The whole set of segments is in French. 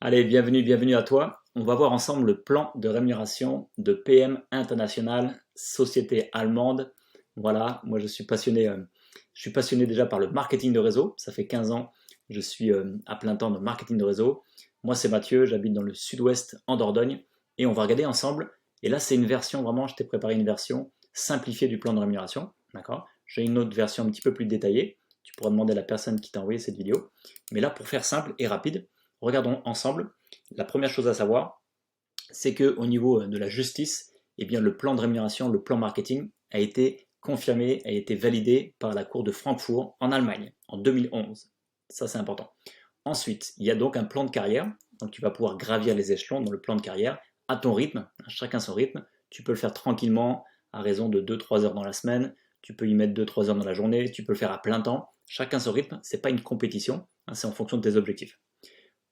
Allez, bienvenue à toi. On va voir ensemble le plan de rémunération de PM International, société allemande. Voilà, moi je suis passionné déjà par le marketing de réseau. Ça fait 15 ans, je suis à plein temps dans le marketing de réseau. Moi, c'est Mathieu, j'habite dans le sud-ouest en Dordogne et on va regarder ensemble. Et là, c'est une version vraiment, je t'ai préparé une version simplifiée du plan de rémunération. D'accord? J'ai une autre version un petit peu plus détaillée. Tu pourras demander à la personne qui t'a envoyé cette vidéo. Mais là, pour faire simple et rapide, regardons ensemble. La première chose à savoir, c'est qu'au niveau de la justice, eh bien, le plan de rémunération, le plan marketing a été confirmé, a été validé par la Cour de Francfort en Allemagne en 2011. Ça, c'est important. Ensuite, il y a donc un plan de carrière. Donc, tu vas pouvoir gravir les échelons dans le plan de carrière à ton rythme, chacun son rythme. Tu peux le faire tranquillement à raison de 2-3 heures dans la semaine. Tu peux y mettre 2-3 heures dans la journée. Tu peux le faire à plein temps. Chacun son rythme. Ce n'est pas une compétition. C'est en fonction de tes objectifs.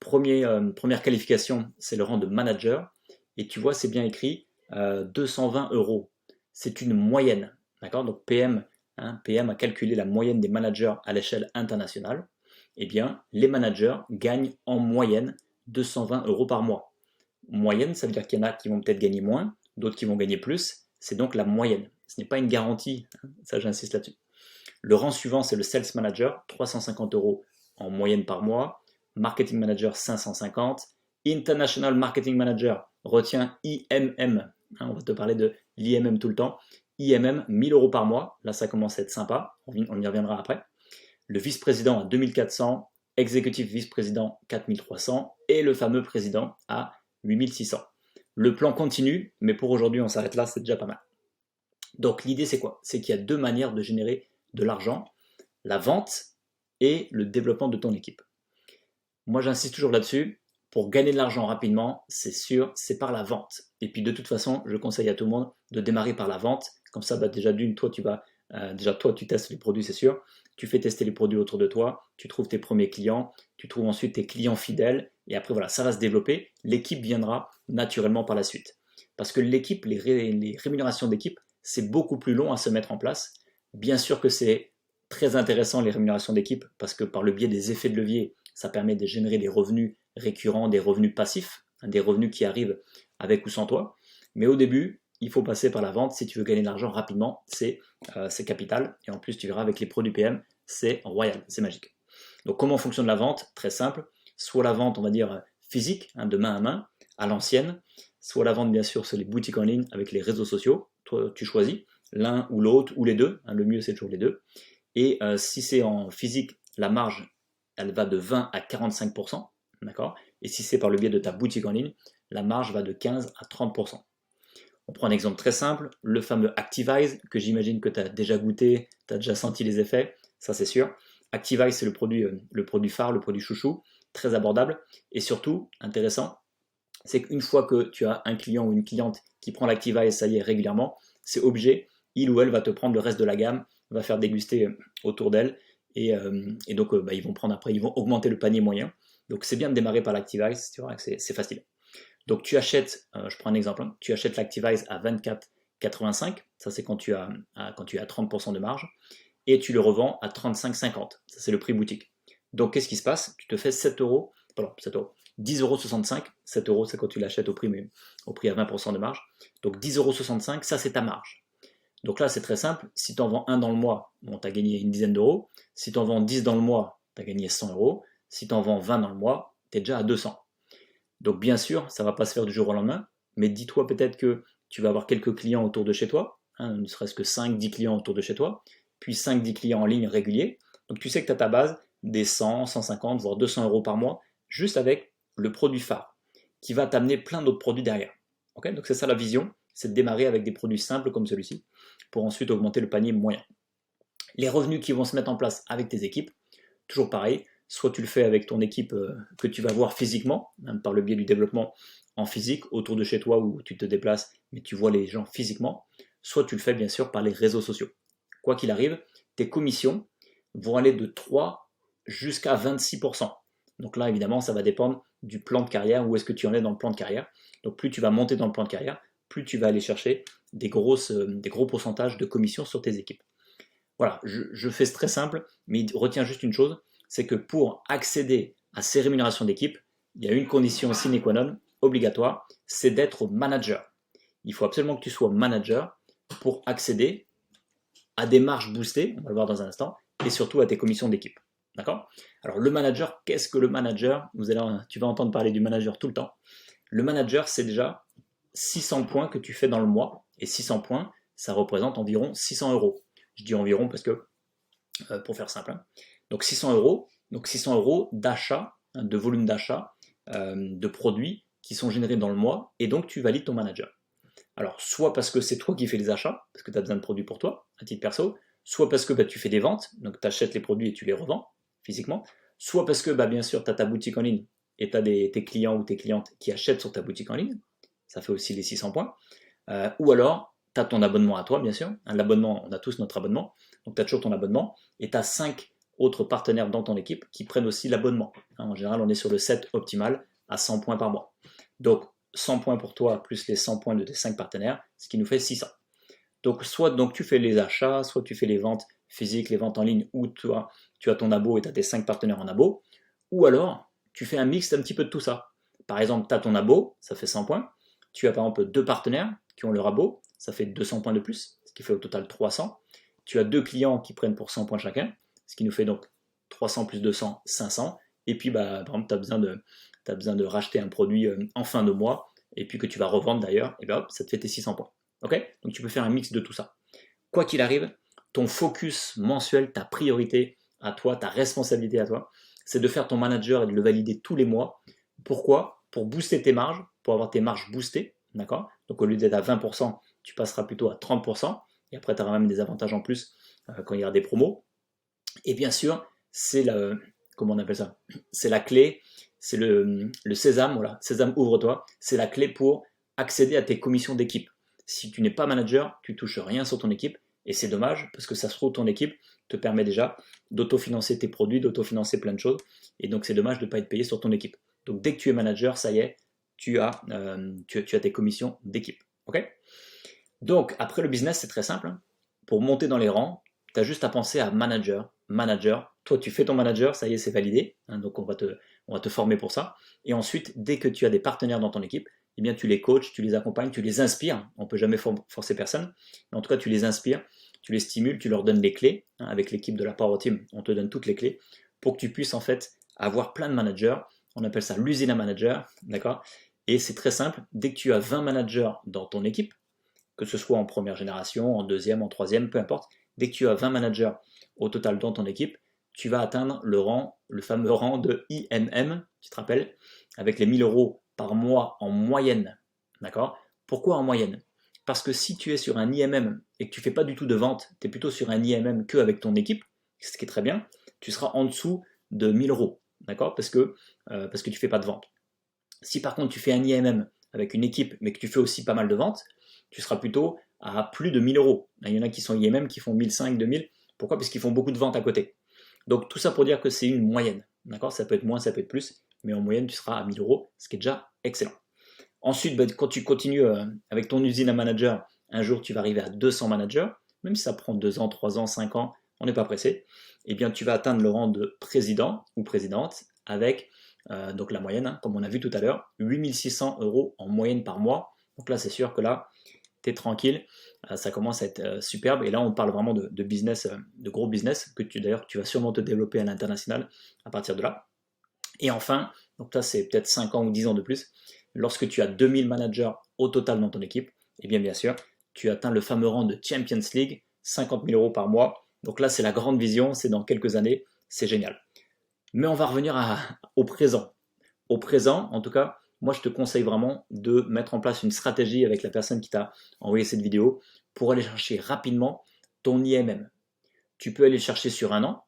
Première qualification, c'est le rang de manager. Et tu vois, c'est bien écrit 220 euros. C'est une moyenne. D'accord? Donc PM a calculé la moyenne des managers à l'échelle internationale. Eh bien, les managers gagnent en moyenne 220 euros par mois. Moyenne, ça veut dire qu'il y en a qui vont peut-être gagner moins, d'autres qui vont gagner plus. C'est donc la moyenne. Ce n'est pas une garantie. Ça, j'insiste là-dessus. Le rang suivant, c'est le Sales Manager, 350 euros en moyenne par mois. Marketing Manager, 550. International Marketing Manager, retiens IMM. On va te parler de l'IMM tout le temps. IMM, 1000 euros par mois. Là, ça commence à être sympa. On y reviendra après. Le vice-président à 2400. Exécutif vice-président, 4300. Et le fameux président à 8600. Le plan continue, mais pour aujourd'hui, on s'arrête là, c'est déjà pas mal. Donc l'idée, c'est quoi? C'est qu'il y a deux manières de générer de l'argent, la vente et le développement de ton équipe. Moi, j'insiste toujours là-dessus. Pour gagner de l'argent rapidement, c'est sûr, c'est par la vente. Et puis de toute façon, je conseille à tout le monde de démarrer par la vente. Comme ça, déjà d'une, toi, tu testes les produits, c'est sûr. Tu fais tester les produits autour de toi. Tu trouves tes premiers clients. Tu trouves ensuite tes clients fidèles. Et après, voilà, ça va se développer. L'équipe viendra naturellement par la suite. Parce que l'équipe, les rémunérations d'équipe, c'est beaucoup plus long à se mettre en place. Bien sûr que c'est très intéressant les rémunérations d'équipe parce que par le biais des effets de levier, ça permet de générer des revenus récurrents, des revenus passifs, des revenus qui arrivent avec ou sans toi. Mais au début, il faut passer par la vente si tu veux gagner de l'argent rapidement, c'est capital. Et en plus, tu verras avec les produits PM, c'est royal, c'est magique. Donc comment fonctionne la vente? Très simple. Soit la vente, on va dire, physique, de main à main, à l'ancienne, soit la vente, bien sûr, sur les boutiques en ligne avec les réseaux sociaux. Toi, tu choisis l'un ou l'autre, ou les deux. Le mieux, c'est toujours les deux. Et si c'est en physique, la marge, elle va de 20 à 45%. D'accord? Et si c'est par le biais de ta boutique en ligne, la marge va de 15 à 30%. On prend un exemple très simple, le fameux Activize, que j'imagine que tu as déjà goûté, tu as déjà senti les effets, ça c'est sûr. Activize, c'est le produit phare, le produit chouchou, très abordable. Et surtout, intéressant, c'est qu'une fois que tu as un client ou une cliente qui prend l'Activize, ça y est, régulièrement, c'est obligé, il ou elle va te prendre le reste de la gamme, va faire déguster autour d'elle, et donc ils vont prendre après, ils vont augmenter le panier moyen. Donc c'est bien de démarrer par l'Activize, tu vois, c'est facile. Donc tu achètes, je prends un exemple, tu achètes l'Activize à 24,85, ça c'est quand tu as 30% de marge, et tu le revends à 35,50, ça c'est le prix boutique. Donc qu'est-ce qui se passe? Tu te fais 7 euros, pardon, 7 euros, 10,65 €, 7 euros c'est quand tu l'achètes au prix à 20% de marge, donc 10,65 €, ça c'est ta marge. Donc là c'est très simple, si tu en vends un dans le mois, bon, tu as gagné une dizaine d'euros, si tu en vends 10 dans le mois, tu as gagné 100 euros, si tu en vends 20 dans le mois, tu es déjà à 200. Donc bien sûr, ça ne va pas se faire du jour au lendemain, mais dis-toi peut-être que tu vas avoir quelques clients autour de chez toi, ne serait-ce que 5-10 clients autour de chez toi, puis 5-10 clients en ligne réguliers. Donc tu sais que tu as ta base des 100, 150, voire 200 euros par mois, juste avec le produit phare, qui va t'amener plein d'autres produits derrière. Okay, donc c'est ça la vision, c'est de démarrer avec des produits simples comme celui-ci, pour ensuite augmenter le panier moyen. Les revenus qui vont se mettre en place avec tes équipes, toujours pareil, soit tu le fais avec ton équipe que tu vas voir physiquement, par le biais du développement en physique, autour de chez toi où tu te déplaces, mais tu vois les gens physiquement, soit tu le fais bien sûr par les réseaux sociaux. Quoi qu'il arrive, tes commissions vont aller de 3 jusqu'à 26%. Donc là, évidemment, ça va dépendre du plan de carrière, où est-ce que tu en es dans le plan de carrière. Donc plus tu vas monter dans le plan de carrière, plus tu vas aller chercher des gros pourcentages de commissions sur tes équipes. Voilà, je fais très simple, mais retiens juste une chose, c'est que pour accéder à ces rémunérations d'équipe, il y a une condition sine qua non obligatoire, c'est d'être manager. Il faut absolument que tu sois manager pour accéder à des marges boostées, on va le voir dans un instant, et surtout à tes commissions d'équipe. D'accord? Alors le manager, qu'est-ce que le manager? Tu vas entendre parler du manager tout le temps. Le manager, c'est déjà 600 points que tu fais dans le mois, et 600 points, ça représente environ 600 euros. Je dis environ parce que, pour faire simple, hein. Donc 600 euros, d'achat, hein, de volume d'achat de produits qui sont générés dans le mois, et donc tu valides ton manager. Alors, soit parce que c'est toi qui fais les achats, parce que tu as besoin de produits pour toi, à titre perso, soit parce que tu fais des ventes, donc tu achètes les produits et tu les revends physiquement, soit parce que bien sûr tu as ta boutique en ligne et tu as tes clients ou tes clientes qui achètent sur ta boutique en ligne, ça fait aussi les 600 points, ou alors tu as ton abonnement à toi, bien sûr, l'abonnement, on a tous notre abonnement, donc tu as toujours ton abonnement, et tu as 5 autres partenaires dans ton équipe qui prennent aussi l'abonnement. En général, on est sur le set optimal à 100 points par mois. Donc, 100 points pour toi, plus les 100 points de tes 5 partenaires, ce qui nous fait 600. Donc, soit tu fais les achats, soit tu fais les ventes physiques, les ventes en ligne, ou toi, tu as ton abo et tu as tes 5 partenaires en abo, ou alors, tu fais un mix d'un petit peu de tout ça. Par exemple, tu as ton abo, ça fait 100 points, tu as par exemple 2 partenaires qui ont leur abo, ça fait 200 points de plus, ce qui fait au total 300. Tu as 2 clients qui prennent pour 100 points chacun, ce qui nous fait donc 300 plus 200, 500. Et puis, par exemple, tu as besoin de racheter un produit en fin de mois, et puis que tu vas revendre d'ailleurs, et bien hop, ça te fait tes 600 points. Ok? Donc tu peux faire un mix de tout ça. Quoi qu'il arrive, ton focus mensuel, ta priorité à toi, ta responsabilité à toi, c'est de faire ton manager et de le valider tous les mois. Pourquoi? Pour booster tes marges, pour avoir tes marges boostées, d'accord? Donc au lieu d'être à 20%, tu passeras plutôt à 30%, et après tu auras même des avantages en plus quand il y aura des promos. Et bien sûr, c'est comment on appelle ça? C'est la clé, c'est le sésame, voilà, sésame ouvre-toi, c'est la clé pour accéder à tes commissions d'équipe. Si tu n'es pas manager, tu touches rien sur ton équipe, et c'est dommage, parce que ça se trouve, ton équipe te permet déjà d'autofinancer tes produits, d'autofinancer plein de choses, et donc c'est dommage de ne pas être payé sur ton équipe. Donc dès que tu es manager, ça y est, tu as tes commissions d'équipe. Okay? Donc après le business, c'est très simple, hein. Pour monter dans les rangs, tu as juste à penser à manager. Toi tu fais ton manager, ça y est, c'est validé, hein, donc on va te former pour ça. Et ensuite, dès que tu as des partenaires dans ton équipe, eh bien tu les coaches, tu les accompagnes, tu les inspires. On ne peut jamais forcer personne, mais en tout cas tu les inspires, tu les stimules, tu leur donnes les clés, hein. Avec l'équipe de la Power Team, on te donne toutes les clés pour que tu puisses en fait avoir plein de managers. On appelle ça l'usine à manager, d'accord? Et c'est très simple, dès que tu as 20 managers dans ton équipe, que ce soit en première génération, en deuxième, en troisième, peu importe, dès que tu as 20 managers au total dans ton équipe, tu vas atteindre le fameux rang de IMM, tu te rappelles, avec les 1000 euros par mois en moyenne. D'accord? Pourquoi en moyenne? Parce que si tu es sur un IMM et que tu ne fais pas du tout de vente, tu es plutôt sur un IMM qu'avec ton équipe, ce qui est très bien, tu seras en dessous de 1000 euros. D'accord? Parce que tu ne fais pas de vente. Si par contre tu fais un IMM avec une équipe, mais que tu fais aussi pas mal de ventes, tu seras plutôt à plus de 1000 euros. Il y en a qui sont IMM qui font 1500, 2000. Pourquoi? Parce qu'ils font beaucoup de ventes à côté. Donc tout ça pour dire que c'est une moyenne. D'accord? Ça peut être moins, ça peut être plus, mais en moyenne tu seras à 1000 euros, ce qui est déjà excellent. Ensuite, quand tu continues avec ton usine à manager, un jour tu vas arriver à 200 managers, même si ça prend 2 ans, 3 ans, 5 ans, on n'est pas pressé, eh bien tu vas atteindre le rang de président ou présidente avec donc la moyenne, hein, comme on a vu tout à l'heure, 8600 euros en moyenne par mois. Donc là, c'est sûr que là, tu es tranquille, ça commence à être superbe. Et là, on parle vraiment de business, de gros business, que tu vas sûrement te développer à l'international à partir de là. Et enfin, donc là, c'est peut-être 5 ans ou 10 ans de plus, lorsque tu as 2000 managers au total dans ton équipe, et bien sûr, tu atteins le fameux rang de Champions League, 50 000 euros par mois. Donc là, c'est la grande vision, c'est dans quelques années, c'est génial. Mais on va revenir au présent. Au présent, en tout cas, moi je te conseille vraiment de mettre en place une stratégie avec la personne qui t'a envoyé cette vidéo pour aller chercher rapidement ton IMM. Tu peux aller chercher sur un an,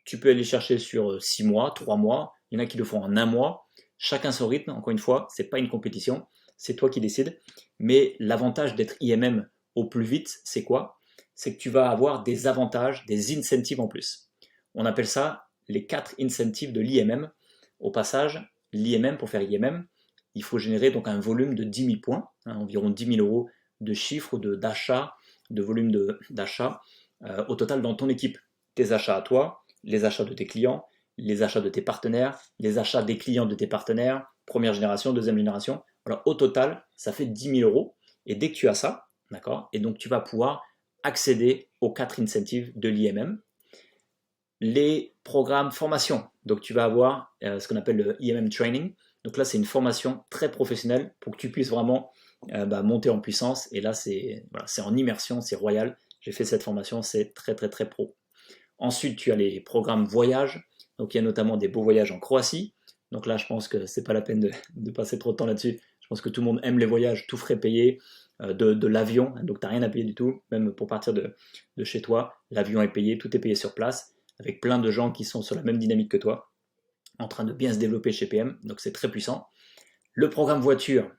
tu peux aller chercher sur 6 mois, 3 mois, il y en a qui le font en un mois. Chacun son rythme, encore une fois, c'est pas une compétition, c'est toi qui décides. Mais l'avantage d'être IMM au plus vite, c'est quoi? C'est que tu vas avoir des avantages, des incentives en plus. On appelle ça les 4 incentives de l'IMM. Au passage, l'IMM, pour faire IMM, il faut générer donc un volume de 10 000 points, hein, environ 10 000 euros de chiffre d'achat, de volume d'achat au total dans ton équipe. Tes achats à toi, les achats de tes clients, les achats de tes partenaires, les achats des clients de tes partenaires, première génération, deuxième génération. Voilà, au total, ça fait 10 000 euros. Et dès que tu as ça, d'accord, et donc tu vas pouvoir accéder aux 4 incentives de l'IMM. Les programmes formation, donc tu vas avoir ce qu'on appelle le IMM Training. Donc là, c'est une formation très professionnelle pour que tu puisses vraiment monter en puissance. Et là, c'est en immersion, c'est royal. J'ai fait cette formation, c'est très très très pro. Ensuite, tu as les programmes voyage. Donc il y a notamment des beaux voyages en Croatie. Donc là, je pense que c'est pas la peine de passer trop de temps là-dessus. Je pense que tout le monde aime les voyages, tout frais payé, de l'avion. Donc tu n'as rien à payer du tout, même pour partir de chez toi. L'avion est payé, tout est payé sur place, avec plein de gens qui sont sur la même dynamique que toi, en train de bien se développer chez PM. Donc c'est très puissant. Le programme voiture,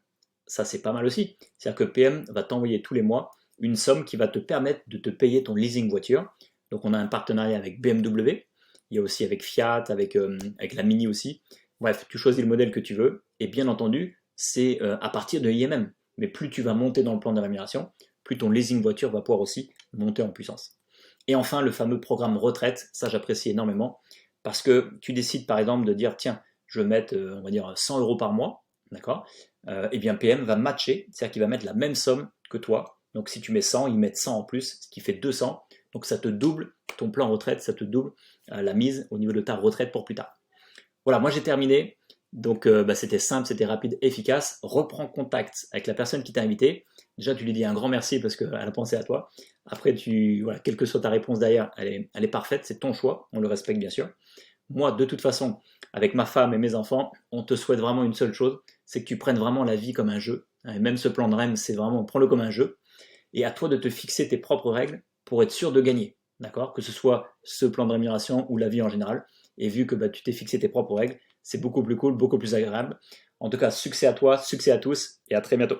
ça c'est pas mal aussi. C'est-à-dire que PM va t'envoyer tous les mois une somme qui va te permettre de te payer ton leasing voiture. Donc on a un partenariat avec BMW, il y a aussi avec Fiat, avec la Mini aussi. Bref, tu choisis le modèle que tu veux, et bien entendu, c'est à partir de IMM. Mais plus tu vas monter dans le plan de rémunération, plus ton leasing voiture va pouvoir aussi monter en puissance. Et enfin, le fameux programme retraite, ça j'apprécie énormément, parce que tu décides par exemple de dire, tiens, je vais mettre, on va dire, 100 euros par mois, d'accord. Et bien PM va matcher, c'est-à-dire qu'il va mettre la même somme que toi. Donc si tu mets 100, ils mettent 100 en plus, ce qui fait 200. Donc ça te double ton plan retraite, ça te double la mise au niveau de ta retraite pour plus tard. Voilà, moi j'ai terminé. Donc c'était simple, c'était rapide, efficace. Reprends contact avec la personne qui t'a invité. Déjà, tu lui dis un grand merci parce qu'elle a pensé à toi. Après, voilà, quelle que soit ta réponse derrière, elle est parfaite, c'est ton choix, on le respecte bien sûr. Moi, de toute façon, avec ma femme et mes enfants, on te souhaite vraiment une seule chose, c'est que tu prennes vraiment la vie comme un jeu. Et même ce plan de REM, c'est vraiment, prends-le comme un jeu. Et à toi de te fixer tes propres règles pour être sûr de gagner. D'accord? Que ce soit ce plan de rémunération ou la vie en général. Et vu que tu t'es fixé tes propres règles, c'est beaucoup plus cool, beaucoup plus agréable. En tout cas, succès à toi, succès à tous et à très bientôt.